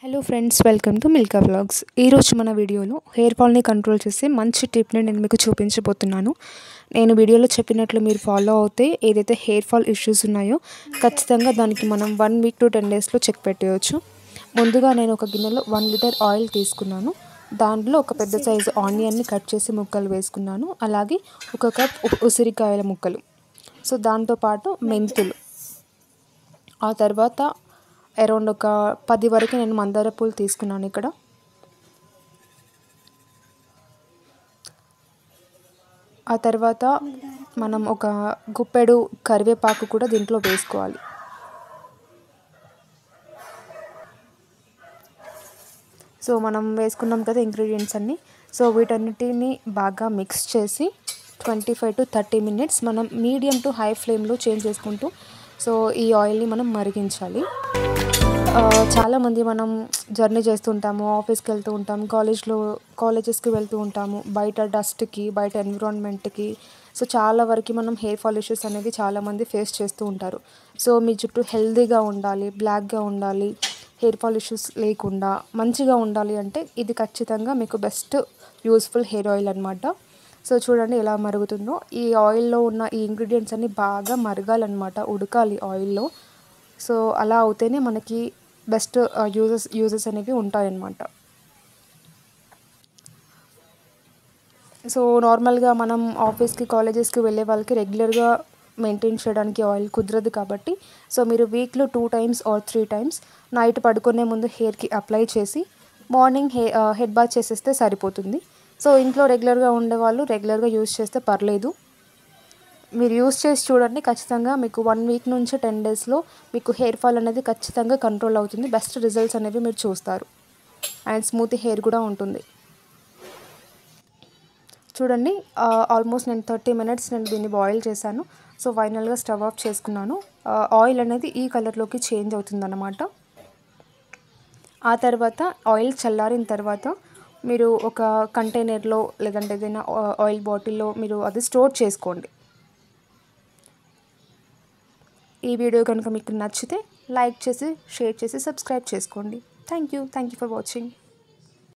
Hello friends, welcome to Milka vlogs. ఈరోజు మన వీడియోలో హెయిర్ ఫాల్ని కంట్రోల్ చేసే మంచి టిప్ని నేను మీకు చూపించబోతున్నాను. నేను వీడియోలో చెప్పినట్లు మీరు ఫాలో అవుతే ఏదైతే హెయిర్ ఫాల్ ఇష్యూస్ ఉన్నాయో ఖచ్చితంగా దానికి మనం 1 వీక్ టు 10 డేస్లో చెక్ పెట్టేయచ్చు. ముందుగా నేను ఒక గిన్నెలో 1 లీటర్ ఆయిల్ తీసుకున్నాను. దాంట్లో ఒక పెద్ద సైజు ఆనియన్ని కట్ చేసి ముక్కలు వేసుకున్నాను. అలాగే ఒక కప్ ఉసిరికాయల ముక్కలు, సో దాంతోపాటు మెంతులు, ఆ తర్వాత అరౌండ్ ఒక 10 వరకు నేను మందార పూలు తీసుకున్నాను. ఇక్కడ ఆ తర్వాత మనం ఒక గుప్పెడు కరివేపాకు కూడా దీంట్లో వేసుకోవాలి. సో మనం వేసుకున్నాం కదా ఇంగ్రీడియంట్స్ అన్నీ. సో వీటన్నిటిని బాగా మిక్స్ చేసి 25 to 30 మినిట్స్ మనం మీడియం టు హై ఫ్లేమ్లో చేంజ్ చేసుకుంటూ సో ఈ ఆయిల్ని మనం మరిగించాలి. చాలామంది మనం జర్నీ చేస్తుంటాము, ఆఫీస్కి వెళ్తూ ఉంటాము, కాలేజెస్కి వెళ్తూ ఉంటాము, బయట డస్ట్కి, బయట ఎన్విరాన్మెంట్కి. సో చాలా వరకు మనం హెయిర్ ఫాల్ ఇష్యూస్ అనేవి చాలామంది ఫేస్ చేస్తూ ఉంటారు. సో మీ జుట్టు హెల్తీగా ఉండాలి, బ్లాక్గా ఉండాలి, హెయిర్ ఫాల్ ఇష్యూస్ లేకుండా మంచిగా ఉండాలి అంటే ఇది ఖచ్చితంగా మీకు బెస్ట్ యూస్ఫుల్ హెయిర్ ఆయిల్ అనమాట. సో చూడండి ఎలా మరుగుతుందో. ఈ ఆయిల్లో ఉన్న ఈ ఇంగ్రీడియంట్స్ అన్నీ బాగా మరగాలన్నమాట, ఉడకాలి ఆయిల్లో. సో అలా అవుతేనే మనకి బెస్ట్ యూజెస్ అనేవి ఉంటాయన్నమాట. సో నార్మల్గా మనం ఆఫీస్కి, కాలేజెస్కి వెళ్ళే వాళ్ళకి రెగ్యులర్గా మెయింటైన్ చేయడానికి ఆయిల్ కుదరదు కాబట్టి సో మీరు వీక్లో 2 times or 3 times నైట్ పడుకునే ముందు హెయిర్కి అప్లై చేసి మార్నింగ్ హెడ్ బాత్ చేసేస్తే సరిపోతుంది. సో ఇంట్లో రెగ్యులర్గా ఉండేవాళ్ళు రెగ్యులర్గా యూజ్ చేస్తే పర్లేదు. మీరు యూస్ చేసి చూడండి, ఖచ్చితంగా మీకు 1 వీక్ నుంచి 10 డేస్లో మీకు హెయిర్ ఫాల్ అనేది ఖచ్చితంగా కంట్రోల్ అవుతుంది. బెస్ట్ రిజల్ట్స్ అనేవి మీరు చూస్తారు అండ్ స్మూత్ హెయిర్ కూడా ఉంటుంది. చూడండి, ఆల్మోస్ట్ నేను 30 మినిట్స్ నేను దీన్ని బాయిల్ చేశాను. సో ఫైనల్గా స్టవ్ ఆఫ్ చేసుకున్నాను. ఆయిల్ అనేది ఈ కలర్లోకి చేంజ్ అవుతుందన్నమాట. ఆ తర్వాత ఆయిల్ చల్లారిన తర్వాత మీరు ఒక కంటైనర్లో లేదంటే ఏదైనా ఆయిల్ బాటిల్లో మీరు అది స్టోర్ చేసుకోండి. ఈ వీడియో కనుక మీకు నచ్చితే లైక్ చేసి, షేర్ చేసి, సబ్స్క్రైబ్ చేసుకోండి. Thank you for watching.